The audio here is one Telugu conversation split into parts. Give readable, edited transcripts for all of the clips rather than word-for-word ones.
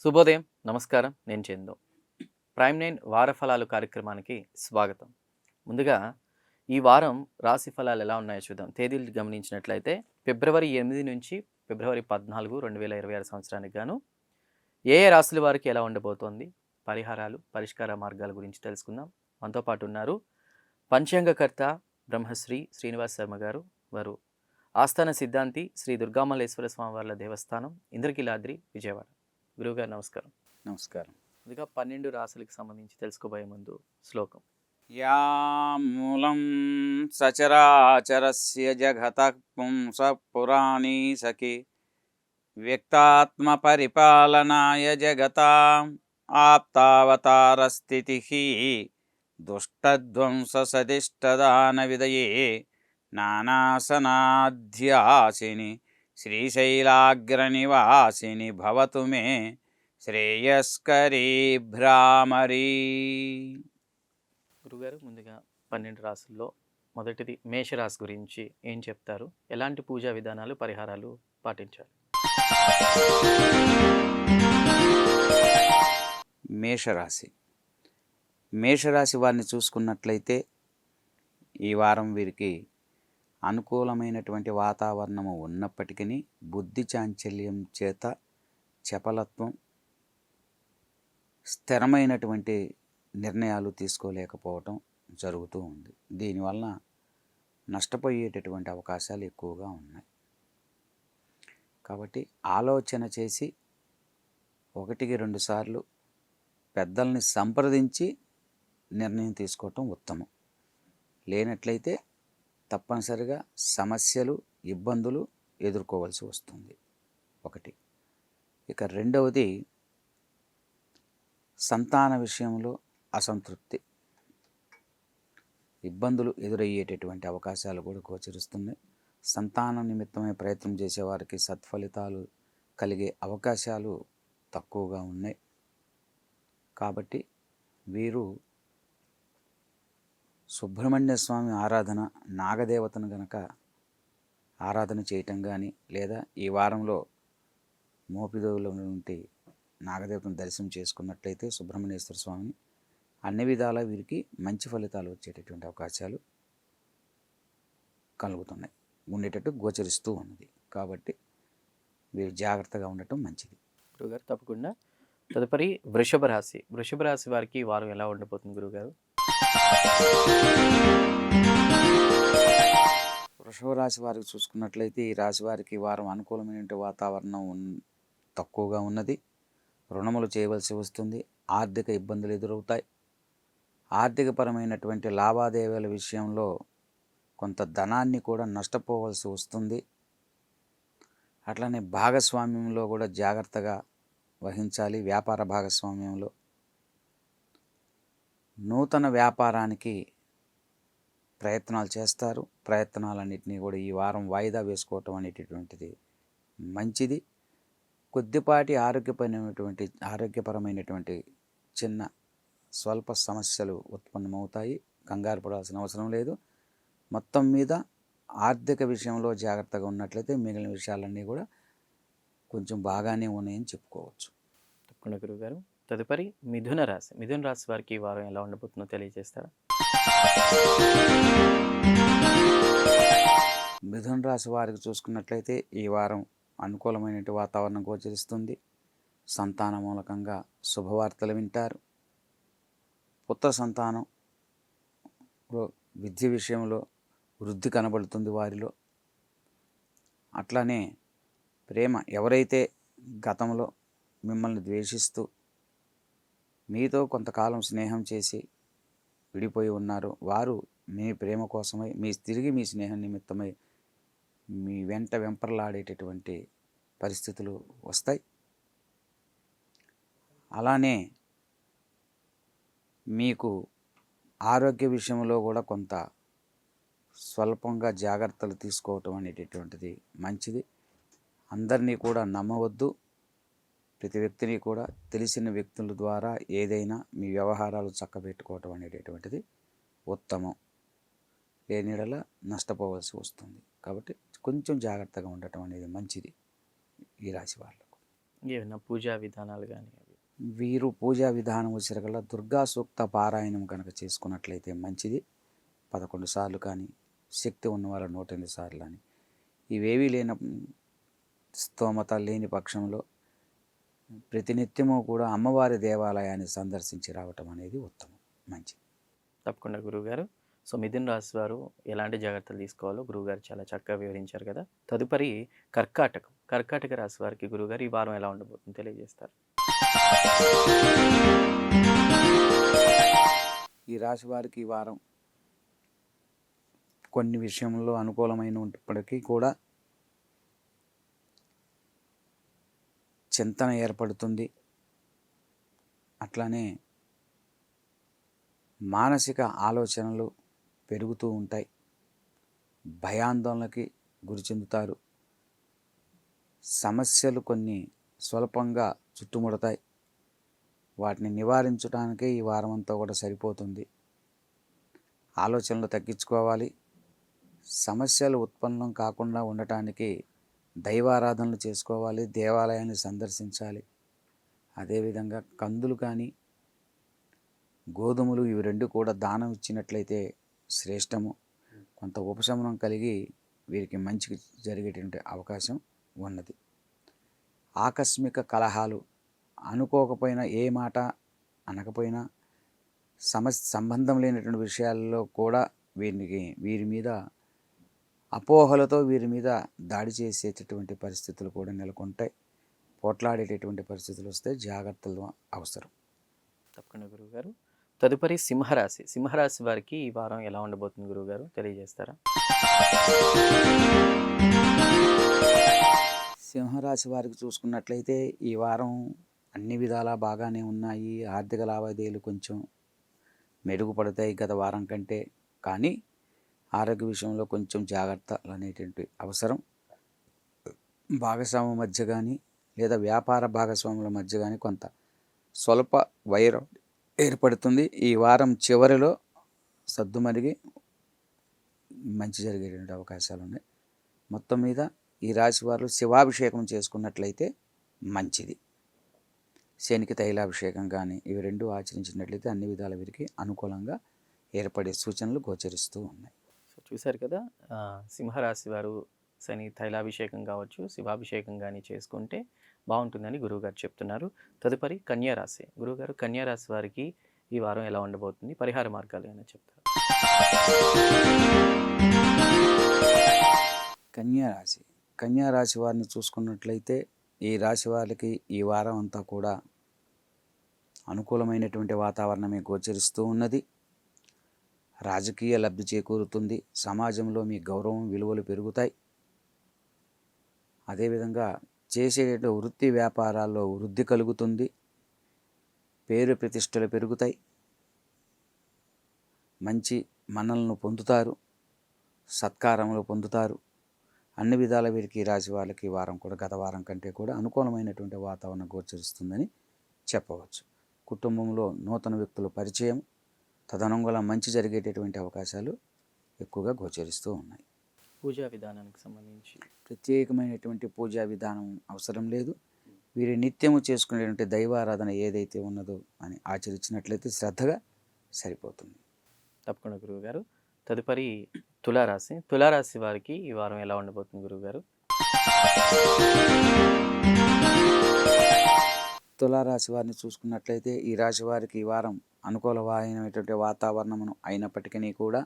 శుభోదయం, నమస్కారం. నేను చందు. ప్రైమ్ 9 వార ఫలాలు కార్యక్రమానికి స్వాగతం. ముందుగా ఈ వారం రాశి ఫలాలు ఎలా ఉన్నాయో చూద్దాం. తేదీలు గమనించినట్లయితే ఫిబ్రవరి 8 నుంచి ఫిబ్రవరి 14, 2026 సంవత్సరానికి గాను ఏ రాశుల వారికి ఎలా ఉండబోతోంది, పరిహారాలు, పరిష్కార మార్గాల గురించి తెలుసుకుందాం. మనతో పాటు ఉన్నారు పంచాంగకర్త బ్రహ్మశ్రీ శ్రీనివాస్ శర్మ గారు. వారు ఆస్థాన సిద్ధాంతి శ్రీ దుర్గామల్లేశ్వర స్వామివార్ల దేవస్థానం, ఇంద్రకీలాద్రి, విజయవాడ. గురువుగారు నమస్కారం. నమస్కారం. ముందుగా 12 రాశులకు సంబంధించి తెలుసుకోబోయే ముందు శ్లోకం. యా మూలం సచరాచరస్య జగతః పుంసః పురాణీ సఖి వ్యక్తాత్మ పరిపాలనాయ జగతాం ఆప్తావతారస్థితిః దుష్టధ్వంస సదిష్టదాన విదయే నానాసనాధ్యాసిని శ్రీశైలాగ్రనివాసిని భవతు మే శ్రేయస్కరీ భ్రామరీ. గురుగారు, ముందుగా 12 రాశుల్లో మొదటిది మేషరాశి గురించి ఏం చెప్తారు? ఎలాంటి పూజా విధానాలు, పరిహారాలు పాటించాలి? మేషరాశి వారిని చూసుకున్నట్లయితే ఈ వారం వీరికి అనుకూలమైనటువంటి వాతావరణము ఉన్నప్పటికీ బుద్ధి చాంచల్యం చేత చపలత్వం, స్థిరమైనటువంటి నిర్ణయాలు తీసుకోలేకపోవటం జరుగుతూ ఉంది. దీనివల్ల నష్టపోయేటటువంటి అవకాశాలు ఎక్కువగా ఉన్నాయి. కాబట్టి ఆలోచన చేసి 1-2 సార్లు పెద్దల్ని సంప్రదించి నిర్ణయం తీసుకోవటం ఉత్తమం. లేనట్లయితే తప్పనిసరిగా సమస్యలు, ఇబ్బందులు ఎదుర్కోవాల్సి వస్తుంది. ఒకటి. ఇక రెండవది, సంతాన విషయంలో అసంతృప్తి, ఇబ్బందులు ఎదురయ్యేటటువంటి అవకాశాలు కూడా గోచరిస్తున్నాయి. సంతానం నిమిత్తమై ప్రయత్నం చేసేవారికి సత్ఫలితాలు కలిగే అవకాశాలు తక్కువగా ఉన్నాయి. కాబట్టి వీరు సుబ్రహ్మణ్య స్వామి ఆరాధన, నాగదేవతను గనక ఆరాధన చేయటం కానీ, లేదా ఈ వారంలో మోపిదేవుల నుండి నాగదేవతను దర్శనం చేసుకున్నట్లయితే సుబ్రహ్మణ్యేశ్వర స్వామిని, అన్ని విధాలా వీరికి మంచి ఫలితాలు వచ్చేటటువంటి అవకాశాలు కలుగుతున్నాయి, ఉండేటట్టు గోచరిస్తూ ఉన్నది. కాబట్టి వీరు జాగ్రత్తగా ఉండటం మంచిది. గురుగారు, తప్పకుండా. తదుపరి వృషభ రాశి. వృషభ రాశి వారికి ఈ వారం ఎలా ఉండబోతుంది గురుగారు? వృషభ రాశి వారికి చూసుకున్నట్లయితే ఈ రాశి వారికి వారం అనుకూలమైన వాతావరణం తక్కువగా ఉన్నది. రుణములు చేయవలసి వస్తుంది. ఆర్థిక ఇబ్బందులు ఎదురవుతాయి. ఆర్థికపరమైనటువంటి లావాదేవీల విషయంలో కొంత ధనాన్ని కూడా నష్టపోవలసి వస్తుంది. అట్లనే భాగస్వామ్యంలో కూడా జాగ్రత్తగా వహించాలి. వ్యాపార భాగస్వామ్యంలో నూతన వ్యాపారానికి ప్రయత్నాలు చేస్తారు. ప్రయత్నాలన్నింటినీ కూడా ఈ వారం వాయిదా వేసుకోవటం అనేటటువంటిది మంచిది. కొద్దిపాటి ఆరోగ్యపరమైనటువంటి చిన్న స్వల్ప సమస్యలు ఉత్పన్నమవుతాయి. కంగారు పడాల్సిన అవసరం లేదు. మొత్తం మీద ఆర్థిక విషయంలో జాగ్రత్తగా ఉన్నట్లయితే మిగిలిన విషయాలన్నీ కూడా కొంచెం బాగానే ఉన్నాయని చెప్పుకోవచ్చు. తప్పకుండా గురుగారు. తదుపరి మిథున రాశి. మిథున రాశి వారికి ఈ వారం ఎలా ఉండబోతుందో తెలియజేస్తారా? మిథున రాశి వారికి చూసుకున్నట్లయితే ఈ వారం అనుకూలమైన వాతావరణం గోచరిస్తుంది. సంతాన మూలకంగా శుభవార్తలు వింటారు. పుత్ర సంతానం విద్య విషయంలో వృద్ధి కనబడుతుంది వారిలో. అట్లానే ప్రేమ, ఎవరైతే గతంలో మిమ్మల్ని ద్వేషిస్తూ మీతో కొంతకాలం స్నేహం చేసి విడిపోయి ఉన్నారో వారు మీ ప్రేమ కోసమై, తిరిగి మీ స్నేహం నిమిత్తమై మీ వెంట వెంపర్లాడేటటువంటి పరిస్థితులు వస్తాయి. అలానే మీకు ఆరోగ్య విషయంలో కూడా కొంత స్వల్పంగా జాగ్రత్తలు తీసుకోవటం అనేటటువంటిది మంచిది. అందరినీ కూడా నమ్మవద్దు. ప్రతి వ్యక్తిని కూడా తెలిసిన వ్యక్తుల ద్వారా ఏదైనా మీ వ్యవహారాలు చక్కబెట్టుకోవటం అనేటటువంటిది ఉత్తమం. లేని యెడల నష్టపోవాల్సి వస్తుంది. కాబట్టి కొంచెం జాగ్రత్తగా ఉండటం అనేది మంచిది ఈ రాశి వాళ్ళకు. ఏమైనా పూజా విధానాలు కానీ అవి? వీరు పూజా విధానం వచ్చేసరికల్లా దుర్గా సూక్త పారాయణం కనుక చేసుకున్నట్లయితే మంచిది. 11 సార్లు కానీ, శక్తి ఉన్నవాళ్ళు 108 సార్లు అని. ఇవేవీ స్తోమత లేని పక్షంలో ప్రతినిత్యము కూడా అమ్మవారి దేవాలయాన్ని సందర్శించి రావటం అనేది ఉత్తమం, మంచిది. తప్పకుండా గురువుగారు. సో మిథున రాశి వారు ఎలాంటి జాగ్రత్తలు తీసుకోవాలో గురువుగారు చాలా చక్కగా వివరించారు కదా. తదుపరి కర్కాటక రాశి వారికి గురువుగారు ఈ వారం ఎలా ఉండబోతుంది తెలియజేస్తారు. ఈ రాశి వారికి ఈ వారం కొన్ని విషయంలో అనుకూలమైనప్పటికీ కూడా చింతన ఏర్పడుతుంది. అట్లానే మానసిక ఆలోచనలు పెరుగుతూ ఉంటాయి. భయాందోళనకి గురి చెందుతారు. సమస్యలు కొన్ని స్వల్పంగా చుట్టుముడతాయి. వాటిని నివారించడానికే ఈ వారం అంతా కూడా సరిపోతుంది. ఆలోచనలు తగ్గించుకోవాలి. సమస్యలు ఉత్పన్నం కాకుండా ఉండటానికి దైవారాధనలు చేసుకోవాలి, దేవాలయాన్ని సందర్శించాలి. అదేవిధంగా కందులు కానీ, గోధుమలు ఇవి రెండు కూడా దానం ఇచ్చినట్లయితే శ్రేష్టము. కొంత ఉపశమనం కలిగి వీరికి మంచి జరిగేటువంటి అవకాశం ఉన్నది. ఆకస్మిక కలహాలు అనుకోకపోయినా, ఏ మాట అనకపోయినా, సంబంధం లేనటువంటి విషయాల్లో కూడా వీరి మీద అపోహలతో వీరి మీద దాడి చేసేటటువంటి పరిస్థితులు కూడా నెలకొంటాయి. పోట్లాడేటటువంటి పరిస్థితులు వస్తే జాగ్రత్తలు అవసరం. తప్పకుండా గురువుగారు. తదుపరి సింహరాశి వారికి ఈ వారం ఎలా ఉండబోతుంది గురువుగారు తెలియజేస్తారా? సింహరాశి వారికి చూసుకున్నట్లయితే ఈ వారం అన్ని విధాలా బాగానే ఉన్నాయి. ఆర్థిక లావాదేవీలు కొంచెం మెరుగుపడతాయి గత వారం కంటే. కానీ ఆరోగ్య విషయంలో కొంచెం జాగ్రత్తలు అనేటువంటి అవసరం. భాగస్వాముల మధ్య కానీ లేదా వ్యాపార భాగస్వాముల మధ్య కానీ కొంత స్వల్ప వైరం ఏర్పడుతుంది. ఈ వారం చివరిలో సద్దుమరిగి మంచి జరిగేటువంటి అవకాశాలు ఉన్నాయి. మొత్తం మీద ఈ రాశి వారు శివాభిషేకం చేసుకున్నట్లయితే మంచిది. శనికి తైలాభిషేకం కానీ ఇవి రెండు ఆచరించినట్లయితే అన్ని విధాల వీరికి అనుకూలంగా ఏర్పడే సూచనలు గోచరిస్తూ ఉన్నాయి. సో చూశారు కదా, సింహరాశి వారు శని తైలాభిషేకం కావచ్చు, శివాభిషేకం కానీ చేసుకుంటే బాగుంటుందని గురువుగారు చెప్తున్నారు. తదుపరి కన్యారాశి. గురువుగారు, కన్యారాశి వారికి ఈ వారం ఎలా ఉండబోతుంది, పరిహార మార్గాలు ఏమైనా చెప్తారు? కన్యారాశి వారిని చూసుకున్నట్లయితే ఈ రాశి వారికి ఈ వారం అంతా కూడా అనుకూలమైనటువంటి వాతావరణమే గోచరిస్తూ ఉన్నది. రాజకీయ లబ్ధి చేకూరుతుంది. సమాజంలో మీ గౌరవం విలువలు పెరుగుతాయి. అదేవిధంగా చేసే వృత్తి వ్యాపారాల్లో వృద్ధి కలుగుతుంది. పేరు ప్రతిష్టలు పెరుగుతాయి. మంచి మన్నలను పొందుతారు, సత్కారములు పొందుతారు. అన్ని విధాల వీరికి ఈ రాశి వాళ్ళకి ఈ వారం కూడా గత వారం కంటే కూడా అనుకూలమైనటువంటి వాతావరణం గోచరిస్తుందని చెప్పవచ్చు. కుటుంబంలో నూతన వ్యక్తుల పరిచయం, తదనుగుణంగా మంచి జరిగేటటువంటి అవకాశాలు ఎక్కువగా గోచరిస్తూ ఉన్నాయి. పూజా విధానానికి సంబంధించి ప్రత్యేకమైనటువంటి పూజా విధానం అవసరం లేదు. వీరి నిత్యము చేసుకునేటువంటి దైవారాధన ఏదైతే ఉన్నదో అని ఆచరించినట్లయితే శ్రద్ధగా సరిపోతుంది. తప్పకుండా గురువుగారు. తదుపరి తులారాశి వారికి ఈ వారం ఎలా ఉండబోతుంది గురువుగారు? తులారాశి వారిని చూసుకున్నట్లయితే ఈ రాశి వారికి ఈ వారం అనుకూలమైనటువంటి వాతావరణమును అయినప్పటికీ కూడా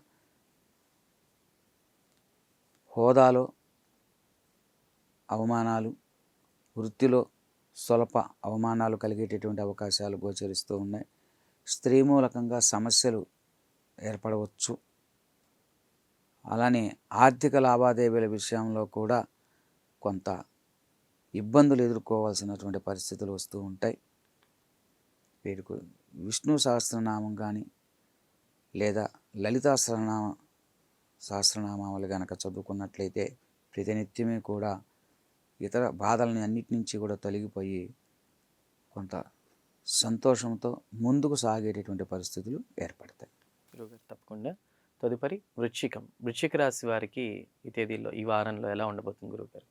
హోదాలో అవమానాలు, వృత్తిలో స్వల్ప అవమానాలు కలిగేటటువంటి అవకాశాలు గోచరిస్తూ ఉన్నాయి. స్త్రీ మూలకంగా సమస్యలు ఏర్పడవచ్చు. అలానే ఆర్థిక లావాదేవీల విషయంలో కూడా కొంత ఇబ్బందులు ఎదుర్కోవాల్సినటువంటి పరిస్థితులు వస్తూ ఉంటాయి. వీరికి విష్ణు సహస్రనామం కానీ లేదా లలితా సహస్రనామాలు కనుక చదువుకున్నట్లయితే ప్రతినిత్యమే కూడా ఇతర బాధలని అన్నిటి నుంచి కూడా తొలగిపోయి కొంత సంతోషంతో ముందుకు సాగేటటువంటి పరిస్థితులు ఏర్పడతాయి. గురువుగారు తప్పకుండా. తదుపరి వృశ్చికం. వృశ్చిక రాశి వారికి ఈ తేదీల్లో, ఈ వారంలో ఎలా ఉండబోతుంది గురువుగారు?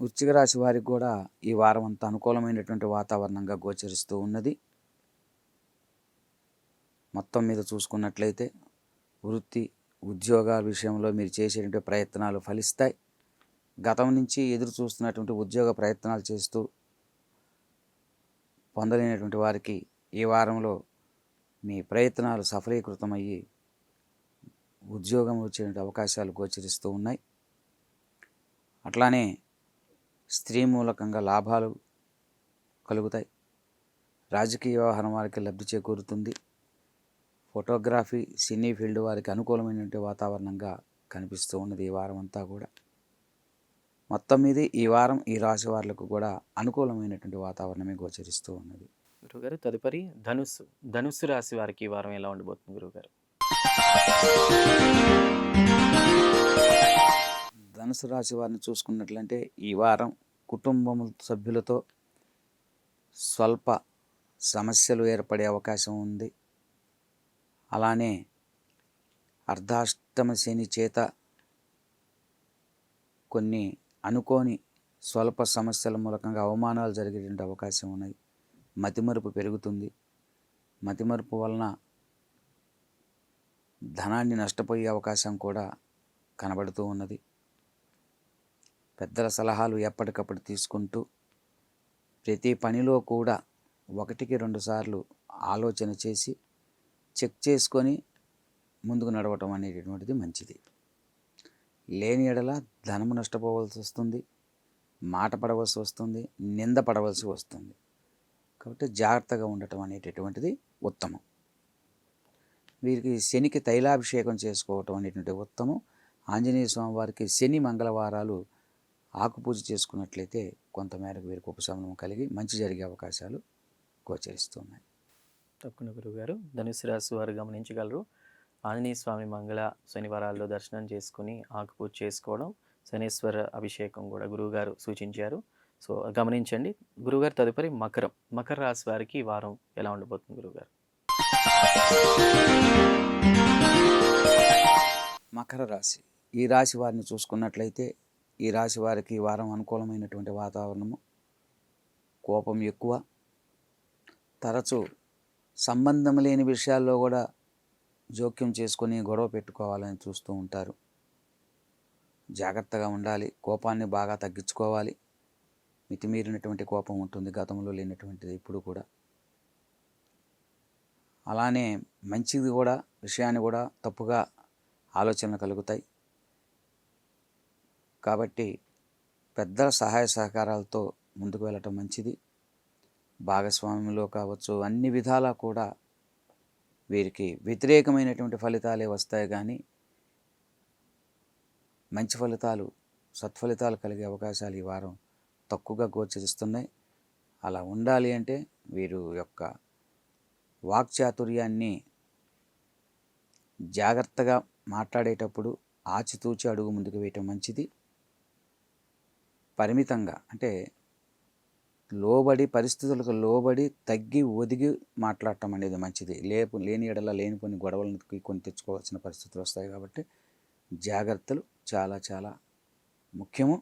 వృశ్చిక రాశి వారికి కూడా ఈ వారం అంతా అనుకూలమైనటువంటి వాతావరణంగా గోచరిస్తూ ఉన్నది. మొత్తం మీద చూసుకున్నట్లయితే వృత్తి ఉద్యోగాల విషయంలో మీరు చేసేటువంటి ప్రయత్నాలు ఫలిస్తాయి. గతం నుంచి ఎదురు చూస్తున్నటువంటి ఉద్యోగ ప్రయత్నాలు చేస్తూ పొందలేనటువంటి వారికి ఈ వారంలో మీ ప్రయత్నాలు సఫలీకృతమయ్యి ఉద్యోగం వచ్చేటువంటి అవకాశాలు గోచరిస్తూ ఉన్నాయి. అట్లానే స్త్రీ మూలకంగా లాభాలు కలుగుతాయి. రాజకీయ వ్యవహారం వారికి లబ్ధి చేకూరుతుంది. ఫోటోగ్రఫీ, సినీ ఫీల్డ్ వారికి అనుకూలమైనటువంటి వాతావరణంగా కనిపిస్తూ ఉన్నది ఈ వారం అంతా కూడా. మొత్తం మీద ఈ వారం ఈ రాశి వారులకు కూడా అనుకూలమైనటువంటి వాతావరణమే గోచరిస్తూ ఉన్నది. గురువుగారు తదుపరి ధనుస్సు. ధనుస్సు రాశి వారికి ఈ వారం ఎలా ఉండబోతుంది గురువుగారు? ధనుసు రాశి వారిని చూసుకున్నట్లంటే ఈ వారం కుటుంబం సభ్యులతో స్వల్ప సమస్యలు ఏర్పడే అవకాశం ఉంది. అలానే అర్ధాష్టమ శని చేత కొన్ని అనుకోని స్వల్ప సమస్యల మూలకంగా అవమానాలు జరిగేటువంటి అవకాశం ఉన్నాయి. మతిమరుపు పెరుగుతుంది. మతిమరుపు వలన ధనాన్ని నష్టపోయే అవకాశం కూడా కనబడుతూ ఉన్నది. పెద్దల సలహాలు ఎప్పటికప్పుడు తీసుకుంటూ ప్రతి పనిలో కూడా 1-2 సార్లు ఆలోచన చేసి చెక్ చేసుకొని ముందుకు నడవటం అనేటటువంటిది మంచిది. లేని ఎడల ధనము నష్టపోవలసి వస్తుంది, మాట పడవలసి వస్తుంది, నింద పడవలసి వస్తుంది. కాబట్టి జాగ్రత్తగా ఉండటం అనేటటువంటిది ఉత్తమం. వీరికి శనికి తైలాభిషేకం చేసుకోవటం అనేటువంటి ఉత్తమం. ఆంజనేయ స్వామి వారికి శని మంగళవారాలు ఆకుపూజ చేసుకున్నట్లయితే కొంతమేరకు వీరికి ఉపశమనం కలిగి మంచి జరిగే అవకాశాలు గోచరిస్తున్నాయి. తప్పకుండా గురువుగారు. ధనుసు రాశి వారు గమనించగలరు. ఆంజనేయ స్వామి మంగళ శనివారాల్లో దర్శనం చేసుకుని ఆకుపూజ చేసుకోవడం, శనీశ్వర అభిషేకం కూడా గురువుగారు సూచించారు. సో గమనించండి. గురువుగారు తదుపరి మకరం. మకర రాశి వారికి ఈ వారం ఎలా ఉండబోతుంది గురువుగారు? మకర రాశి. ఈ రాశి వారిని చూసుకున్నట్లయితే ఈ రాశి వారికి ఈ వారం అనుకూలమైనటువంటి వాతావరణము. కోపం ఎక్కువ. తరచూ సంబంధం లేని విషయాల్లో కూడా జోక్యం చేసుకొని గొడవ పెట్టుకోవాలని చూస్తూ ఉంటారు. జాగ్రత్తగా ఉండాలి. కోపాన్ని బాగా తగ్గించుకోవాలి. మితిమీరినటువంటి కోపం ఉంటుంది, గతంలో లేనటువంటిది ఇప్పుడు కూడా. అలానే మంచిది కూడా విషయాన్ని కూడా తప్పుగా ఆలోచనలు కలుగుతాయి. కాబట్టి పెద్దల సహాయ సహకారాలతో ముందుకు వెళ్ళటం మంచిది. భాగస్వామ్యంలో కావచ్చు, అన్ని విధాలా కూడా వీరికి వ్యతిరేకమైనటువంటి ఫలితాలే వస్తాయి కానీ మంచి ఫలితాలు, సత్ఫలితాలు కలిగే అవకాశాలు ఈ వారం తక్కువగా గోచరిస్తున్నాయి. అలా ఉండాలి అంటే వీరు యొక్క వాక్చాతుర్యాన్ని జాగ్రత్తగా మాట్లాడేటప్పుడు ఆచితూచి అడుగు ముందుకు వేయటం మంచిది. పరిమితంగా అంటే లోబడి, పరిస్థితులకు లోబడి తగ్గి ఒదిగి మాట్లాడటం అనేది మంచిది. లేని ఎడల లేనిపోని గొడవలను కొని తెచ్చుకోవాల్సిన పరిస్థితులు వస్తాయి. కాబట్టి జాగ్రత్తలు చాలా చాలా ముఖ్యము.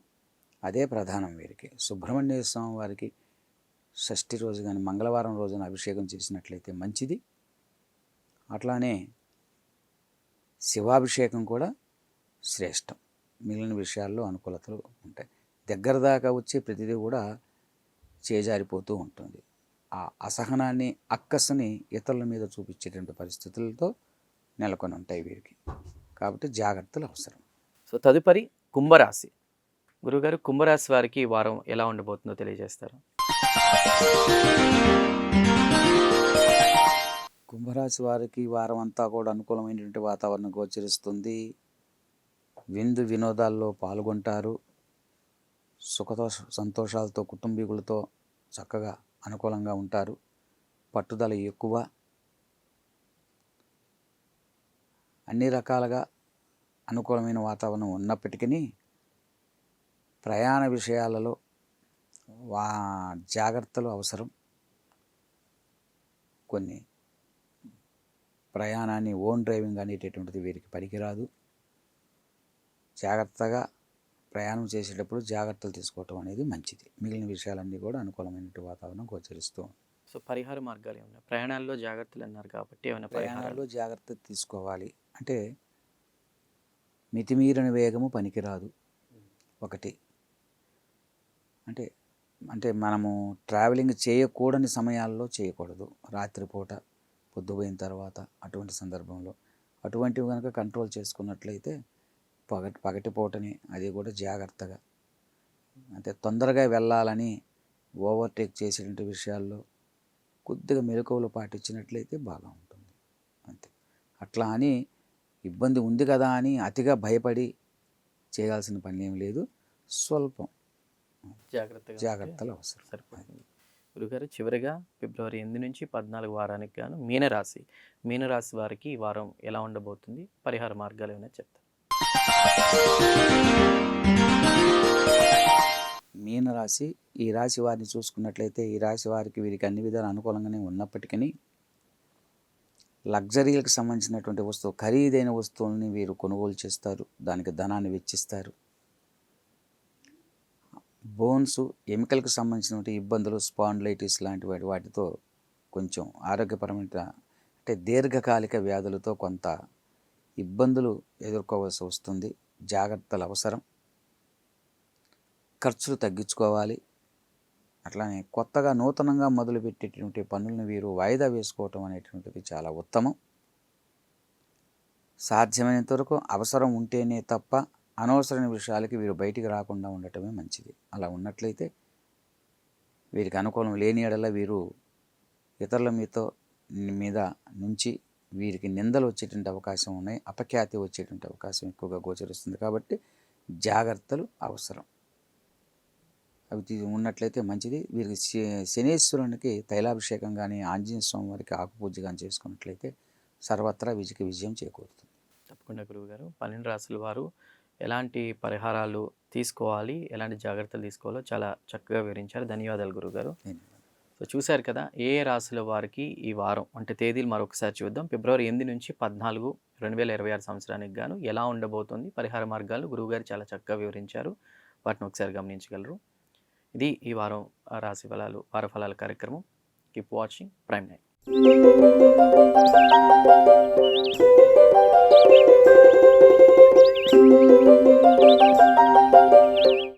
అదే ప్రధానం వీరికి. సుబ్రహ్మణ్య స్వామి వారికి షష్ఠి రోజు కానీ మంగళవారం రోజున అభిషేకం చేసినట్లయితే మంచిది. అట్లానే శివాభిషేకం కూడా శ్రేష్టం. మిగిలిన విషయాల్లో అనుకూలతలు ఉంటాయి. దగ్గర దాకా వచ్చే ప్రతిదీ కూడా చేజారిపోతూ ఉంటుంది. ఆ అసహనాన్ని, అక్కసుని ఇతరుల మీద చూపించేటువంటి పరిస్థితులతో నెలకొని ఉంటాయి వీరికి. కాబట్టి జాగ్రత్తలు అవసరం. సో తదుపరి కుంభరాశి. గురుగారు, కుంభరాశి వారికి ఈ వారం ఎలా ఉండబోతుందో తెలియజేస్తారు? కుంభరాశి వారికి ఈ వారం అంతా కూడా అనుకూలమైనటువంటి వాతావరణం గోచరిస్తుంది. విందు వినోదాల్లో పాల్గొంటారు. సంతోషాలతో కుటుంబీకులతో చక్కగా అనుకూలంగా ఉంటారు. పట్టుదల ఎక్కువ. అన్ని రకాలుగా అనుకూలమైన వాతావరణం ఉన్నప్పటికీ ప్రయాణ విషయాలలో జాగ్రత్తలు అవసరం. కొన్ని ప్రయాణాన్ని ఓన్ డ్రైవింగ్ అనేటటువంటిది వీరికి పనికిరాదు. జాగ్రత్తగా ప్రయాణం చేసేటప్పుడు జాగ్రత్తలు తీసుకోవటం అనేది మంచిది. మిగిలిన విషయాలన్నీ కూడా అనుకూలమైన వాతావరణం గోచరిస్తూ ఉంది. సో పరిహార మార్గాలు ఏమన్నా ప్రయాణాల్లో జాగ్రత్తలు అన్నారు కాబట్టి ఏమైనా ప్రయాణాల్లో జాగ్రత్త తీసుకోవాలి అంటే మితిమీరిన వేగము పనికిరాదు ఒకటి. అంటే అంటే మనము ట్రావెలింగ్ చేయకూడని సమయాల్లో చేయకూడదు. రాత్రిపూట పొద్దుపోయిన తర్వాత అటువంటి సందర్భంలో అటువంటివి కనుక కంట్రోల్ చేసుకున్నట్లయితే పగటిపూటని అది కూడా జాగ్రత్తగా, అంటే తొందరగా వెళ్ళాలని ఓవర్టేక్ చేసేటువంటి విషయాల్లో కొద్దిగా మెలకువలు పాటించినట్లయితే బాగా ఉంటుంది. అంతే. అట్లా అని ఇబ్బంది ఉంది కదా అని అతిగా భయపడి చేయాల్సిన పని ఏం లేదు. స్వల్పం జాగ్రత్తలు అవసరం. సరిపోతుంది. గురుగారు, చివరిగా ఫిబ్రవరి 8 నుంచి 14 వారానికి గాను మీనరాశి వారికి ఈ వారం ఎలా ఉండబోతుంది, పరిహార మార్గాలు ఏమైనా చెప్తారు? మీనరాశి, ఈ రాశి వారిని చూసుకున్నట్లయితే ఈ రాశి వారికి వీరికి అన్ని విధాలు అనుకూలంగానే ఉన్నప్పటికీ లగ్జరీలకు సంబంధించినటువంటి ఖరీదైన వస్తువుల్ని వీరు కొనుగోలు చేస్తారు. దానికి ధనాన్ని వెచ్చిస్తారు. బోన్స్, ఎముకలకు సంబంధించినటువంటి ఇబ్బందులు, స్పాండిలైటిస్ లాంటి వాటితో కొంచెం ఆరోగ్యపరమైన అంటే దీర్ఘకాలిక వ్యాధులతో కొంత ఇబ్బందులు ఎదుర్కోవాల్సి వస్తుంది. జాగ్రత్తలు అవసరం. ఖర్చులు తగ్గించుకోవాలి. అట్లానే కొత్తగా నూతనంగా మొదలుపెట్టేటువంటి పనులను వీరు వాయిదా వేసుకోవటం అనేటువంటిది చాలా ఉత్తమం. సాధ్యమైనంత వరకు అవసరం ఉంటేనే తప్ప అనవసరమైన విషయాలకి వీరు బయటికి రాకుండా ఉండటమే మంచిది. అలా ఉన్నట్లయితే వీరికి అనుకూలం లేని ఎడల వీరు ఇతరుల మీద నుంచి వీరికి నిందలు వచ్చేటువంటి అవకాశం ఉన్నాయి. అపఖ్యాతి వచ్చేటువంటి అవకాశం ఎక్కువగా గోచరిస్తుంది. కాబట్టి జాగ్రత్తలు అవసరం. అవి ఉన్నట్లయితే మంచిది. వీరికి శనీశ్వరునికి తైలాభిషేకం కానీ, ఆంజనేయ స్వామి వారికి ఆకుపూజ కానీ చేసుకున్నట్లయితే సర్వత్రా విజయం చేకూరుతుంది. తప్పకుండా గురువుగారు. 12 రాశుల వారు ఎలాంటి పరిహారాలు తీసుకోవాలి, ఎలాంటి జాగ్రత్తలు తీసుకోవాలో చాలా చక్కగా వివరించారు. ధన్యవాదాలు గురువుగారు. సో చూశారు కదా, ఏ రాశుల వారికి ఈ వారం అంటే తేదీలు మరొకసారి చూద్దాం. ఫిబ్రవరి 8 నుంచి 14, 2026 సంవత్సరానికి గాను ఎలా ఉండబోతుంది, పరిహార మార్గాలు గురువుగారు చాలా చక్కగా వివరించారు. వాటిని ఒకసారి గమనించగలరు. ఇది ఈ వారం రాశి ఫలాలు, వార ఫలాల కార్యక్రమం. Keep watching prime 9.